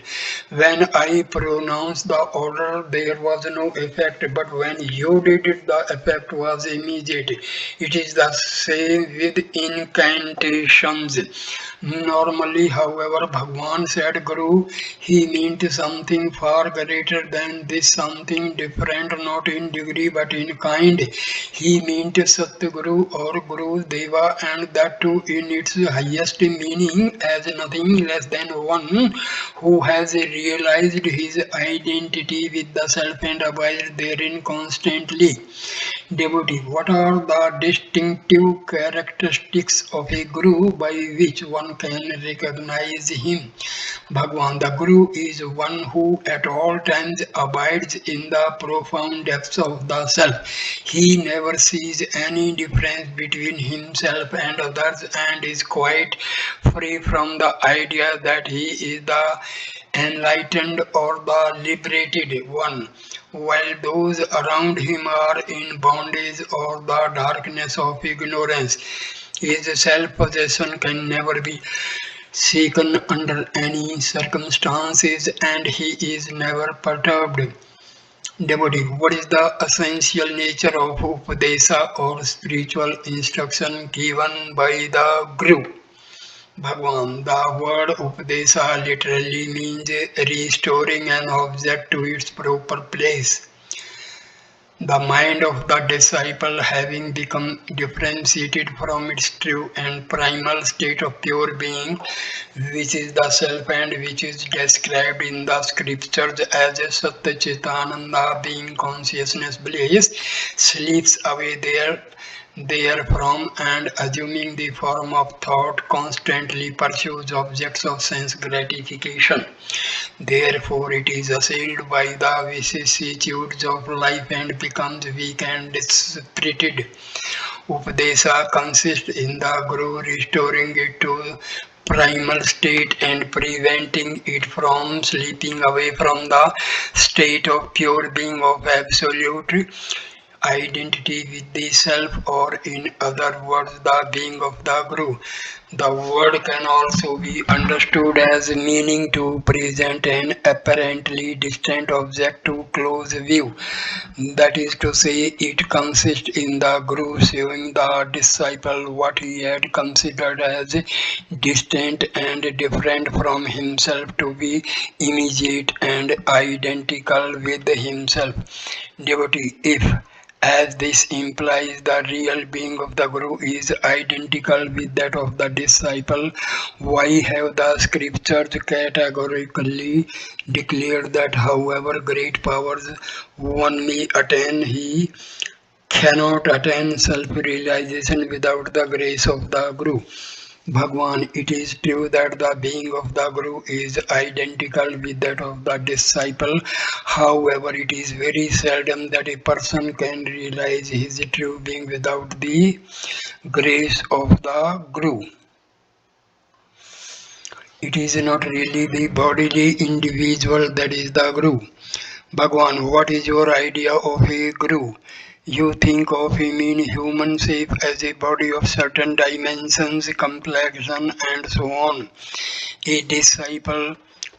When I pronounced the order, there was no effect, but when you did it, the effect was immediate. It is the same with incantations. Normally, however, Bhagwan said Guru, he meant something far greater than this, something different, not in degree but in kind. He meant Satguru or Guru Deva, and that too in its highest meaning as nothing less than one who has realized his identity with the self and abides therein constantly. Devotee, what are the distinctive characteristics of a guru by which one can recognize him? Bhagwan, the Guru is one who at all times abides in the profound depths of the self. He never sees any difference between himself and others and is quite free from the idea that he is the enlightened or the liberated one, while those around him are in bondage or the darkness of ignorance. His self-possession can never be shaken under any circumstances and he is never perturbed. Devotee, what is the essential nature of Upadesa or spiritual instruction given by the Guru? Bhagwan, the word Upadesa literally means restoring an object to its proper place. The mind of the disciple having become differentiated from its true and primal state of pure being, which is the self and which is described in the scriptures as a Satchitananda being consciousness bliss, slips away therefrom and assuming the form of thought constantly pursues objects of sense gratification. Therefore, it is assailed by the vicissitudes of life and becomes weak and dispirited. Upadesa consists in the Guru restoring it to primal state and preventing it from slipping away from the state of pure being of absolute identity with the self, or in other words, the being of the Guru. The word can also be understood as meaning to present an apparently distant object to close view. That is to say, it consists in the Guru showing the disciple what he had considered as distant and different from himself to be immediate and identical with himself. Devotee, if as this implies the real being of the Guru is identical with that of the disciple, why have the scriptures categorically declared that however great powers one may attain, he cannot attain self-realization without the grace of the Guru? Bhagwan, it is true that the being of the Guru is identical with that of the disciple. However, it is very seldom that a person can realize his true being without the grace of the Guru. It is not really the bodily individual that is the Guru. Bhagwan, what is your idea of a Guru? You think of him in human shape as a body of certain dimensions, complexion, and so on. A disciple,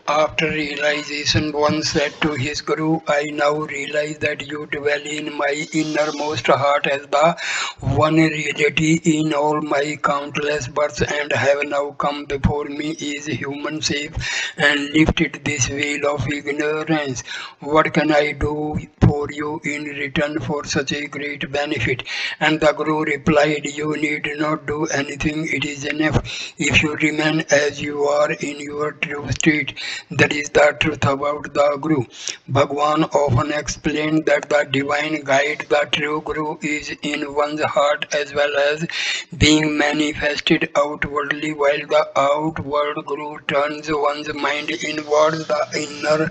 after realization, once said to his Guru, I now realize that you dwell in my innermost heart as the one reality in all my countless births and have now come before me is human shape and lifted this veil of ignorance. What can I do for you in return for such a great benefit? And the Guru replied, you need not do anything, it is enough if you remain as you are in your true state. That is the truth about the Guru. Bhagwan often explained that the divine guide, the true Guru, is in one's heart as well as being manifested outwardly, while the outward Guru turns one's mind inwards. The inner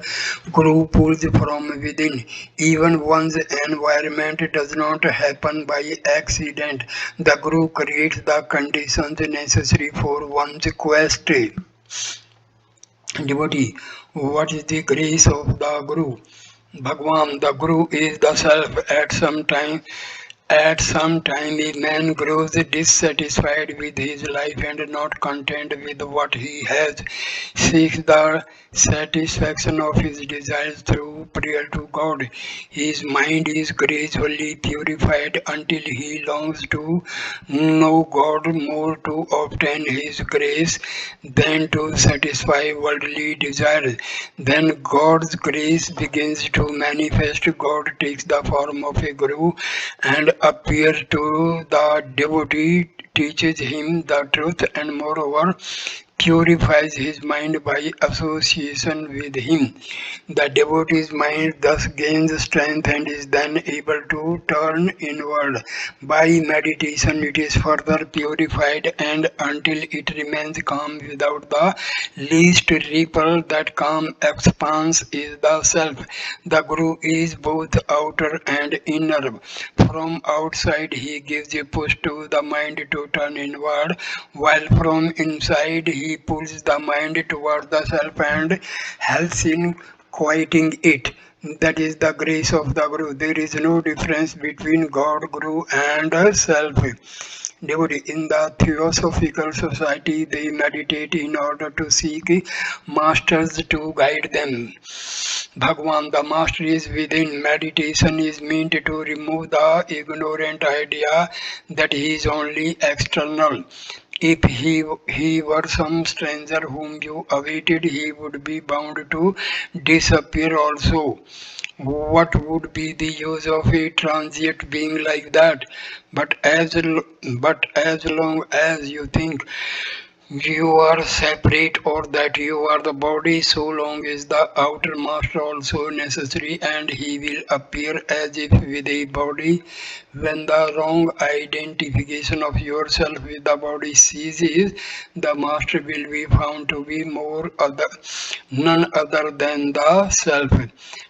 Guru pulls from within. Even one's environment does not happen by accident. The Guru creates the conditions necessary for one's quest. Devotee, what is the grace of the Guru? Bhagwan, the Guru is the self. At some time, a man grows dissatisfied with his life and not content with what he has, seeks the satisfaction of his desires through prayer to God. His mind is gradually purified until he longs to know God more to obtain his grace than to satisfy worldly desires. Then God's grace begins to manifest. God takes the form of a Guru and appears to the devotee, teaches him the truth, and moreover purifies his mind by association with him. The devotee's mind thus gains strength and is then able to turn inward. By meditation, it is further purified and until it remains calm without the least ripple. That calm expanse is the self. The Guru is both outer and inner. From outside, he gives a push to the mind to turn inward, while from inside, he pulls the mind toward the self and helps in quieting it. That is the grace of the Guru. There is no difference between God, Guru, and self. Devotee, in the Theosophical Society, they meditate in order to seek masters to guide them. Bhagwan, the master is within. Meditation is meant to remove the ignorant idea that he is only external. If he were some stranger whom you awaited, he would be bound to disappear also. What would be the use of a transient being like that? But as long as you think you are separate or that you are the body, so long is the outer master also necessary, and he will appear as if with a body. When the wrong identification of yourself with the body ceases, the master will be found to be none other than the self.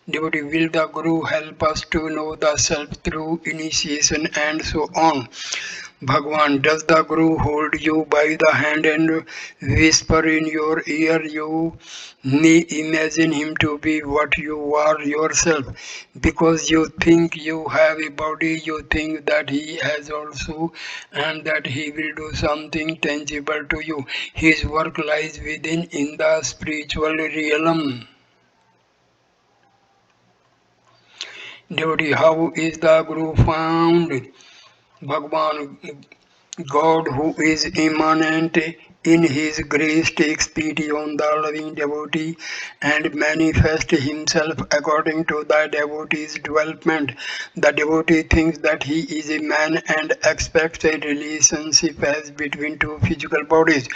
Devotee, will the Guru help us to know the self through initiation and so on? Bhagwan, does the Guru hold you by the hand and whisper in your ear? You may imagine him to be what you are yourself. Because you think you have a body, you think that he has also, and that he will do something tangible to you. His work lies within in the spiritual realm. Devotee, how is the Guru found? Bhagwan, God, who is immanent in his grace, takes pity on the loving devotee and manifests himself according to the devotee's development. The devotee thinks that he is a man and expects a relationship as between two physical bodies.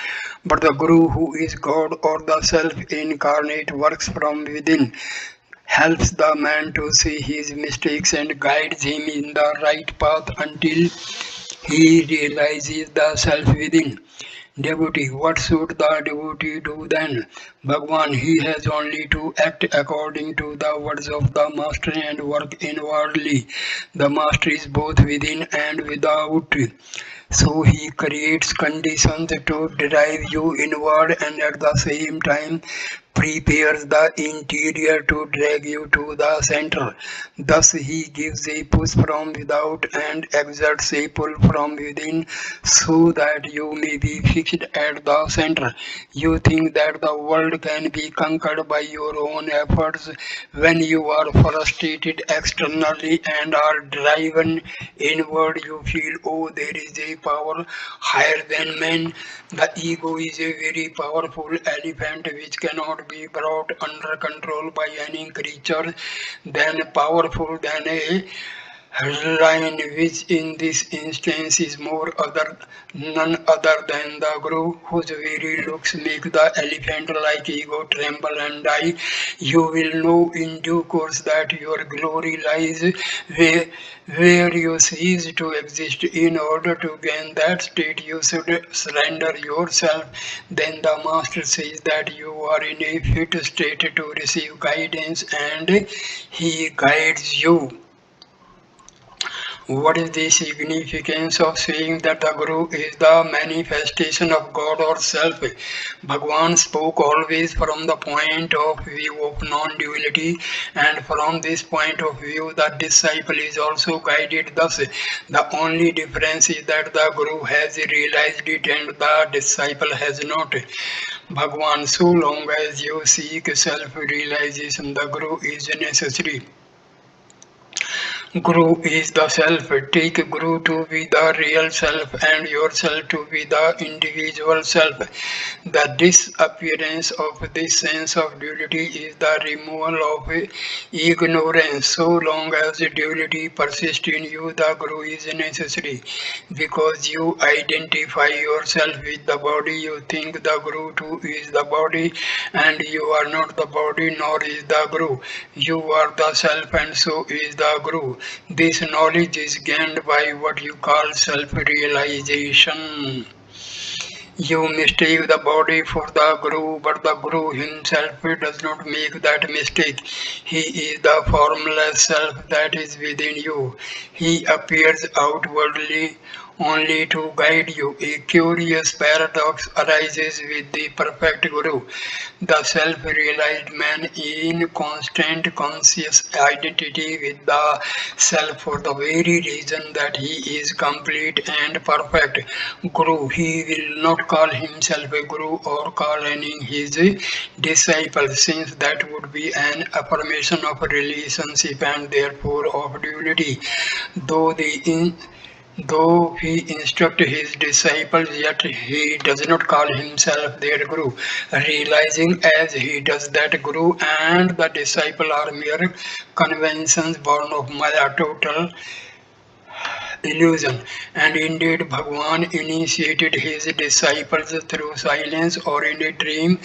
But the Guru, who is God or the self incarnate, works from within, helps the man to see his mistakes and guides him in the right path until he realizes the self within. Devotee, what should the devotee do then? Bhagwan, he has only to act according to the words of the Master and work inwardly. The Master is both within and without. So he creates conditions to drive you inward and at the same time prepares the interior to drag you to the center. Thus he gives a push from without and exerts a pull from within so that you may be fixed at the center. You think that the world can be conquered by your own efforts when you are frustrated externally and are driven inward. You feel, oh, there is a power higher than man. The ego is a very powerful elephant which cannot be brought under control by any creature then powerful than a lion, which in this instance is none other than the Guru, whose very looks make the elephant like ego tremble and die. You will know in due course that your glory lies where, where you cease to exist. In order to gain that state, you should surrender yourself. Then the Master says that you are in a fit state to receive guidance, and he guides you. What is the significance of saying that the Guru is the manifestation of God or Self? Bhagwan spoke always from the point of view of non-duality, and from this point of view the disciple is also guided thus. The only difference is that the Guru has realized it and the disciple has not. Bhagwan, so long as you seek self-realization, the Guru is necessary. Guru is the self. Take Guru to be the real self and yourself to be the individual self. The disappearance of this sense of duality is the removal of ignorance. So long as duality persists in you, the Guru is necessary. Because you identify yourself with the body, you think the Guru too is the body, and you are not the body nor is the Guru. You are the self and so is the Guru. This knowledge is gained by what you call self-realization. You mistake the body for the Guru, but the Guru himself does not make that mistake. He is the formless self that is within you. He appears outwardly only to guide you. A curious paradox arises with the perfect Guru. The self-realized man in constant conscious identity with the self for the very reason that he is complete and perfect. Guru, he will not call himself a Guru or call any his disciple, since that would be an affirmation of relationship and therefore of duality. Though the Though he instructs his disciples, yet he does not call himself their Guru, realizing as he does that Guru and the disciple are mere conventions born of Maya, total illusion. And indeed, Bhagwan initiated his disciples through silence or in a dream,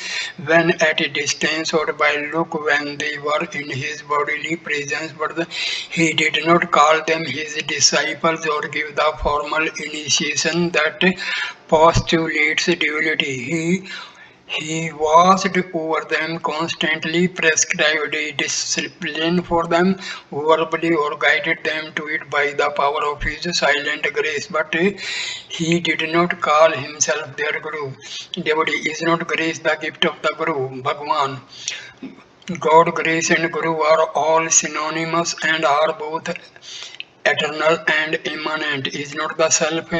when at a distance, or by look when they were in his bodily presence, but he did not call them his disciples or give the formal initiation that postulates duality. He watched over them, constantly prescribed a discipline for them, verbally or guided them to it by the power of his silent grace. But he did not call himself their Guru. Devotee, is not grace the gift of the Guru, Bhagwan? God, grace and Guru are all synonymous and are both eternal and immanent. Is not the self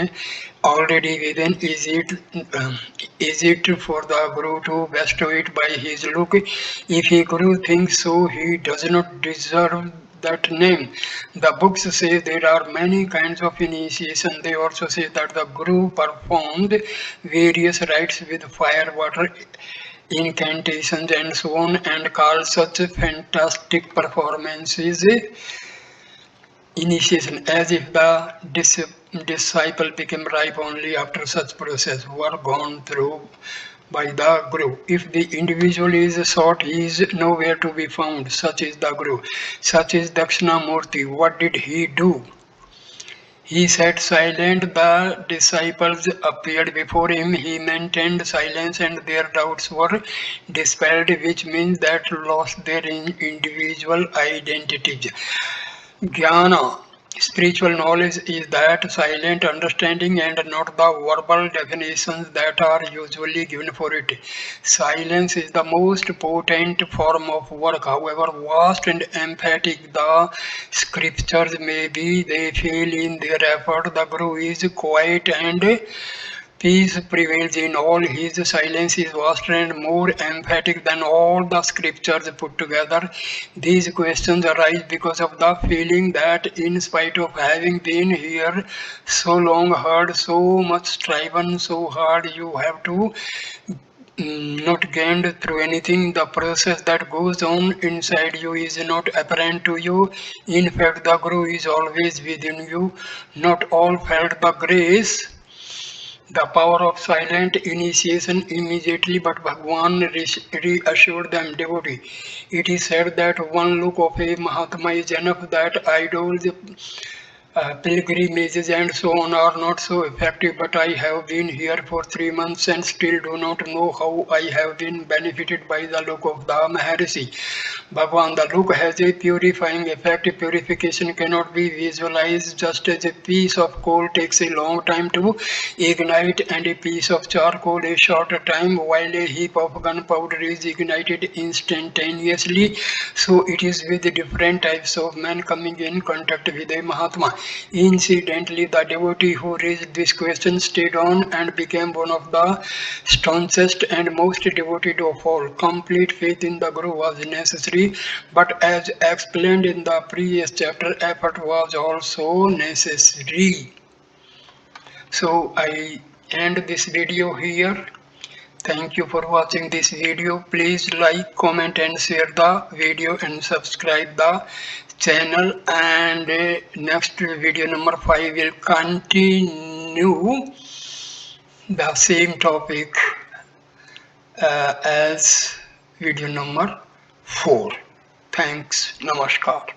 already within? Is it for the Guru to bestow it by his look? If a Guru thinks so, he does not deserve that name. The books say there are many kinds of initiation. They also say that the Guru performed various rites with fire, water, incantations and so on, and call such fantastic performances initiation, as if the disciple became ripe only after such process were gone through by the Guru. If the individual is sought, he is nowhere to be found. Such is the Guru. Such is Dakshinamurti. What did he do? He sat silent. The disciples appeared before him. He maintained silence and their doubts were dispelled, which means that lost their individual identities. Jnana, spiritual knowledge, is that silent understanding and not the verbal definitions that are usually given for it. Silence is the most potent form of work, however vast and emphatic the scriptures may be, they fail in their effort. The Guru is quiet and peace prevails in all. His silence is vaster and more emphatic than all the scriptures put together. These questions arise because of the feeling that, in spite of having been here so long, heard so much, striven so hard, you have to not gained through anything. The process that goes on inside you is not apparent to you. In fact, the Guru is always within you. Not all felt the grace, the power of silent initiation immediately, but Bhagwan reassured them, devotee. It is said that one look of a Mahatma is enough, that idols, pilgrimages and so on are not so effective, but I have been here for 3 months and still do not know how I have been benefited by the look of the Maharshi. Bhagwan, the look has a purifying effect. Purification cannot be visualized, just as a piece of coal takes a long time to ignite and a piece of charcoal a shorter time, while a heap of gunpowder is ignited instantaneously. So it is with different types of men coming in contact with a Mahatma. Incidentally, the devotee who raised this question stayed on and became one of the staunchest and most devoted of all. Complete faith in the Guru was necessary, but as explained in the previous chapter, effort was also necessary. So I end this video here. Thank you for watching this video. Please like, comment and share the video and subscribe the channel. And next video number 5 will continue the same topic as video number 4. Thanks. Namaskar.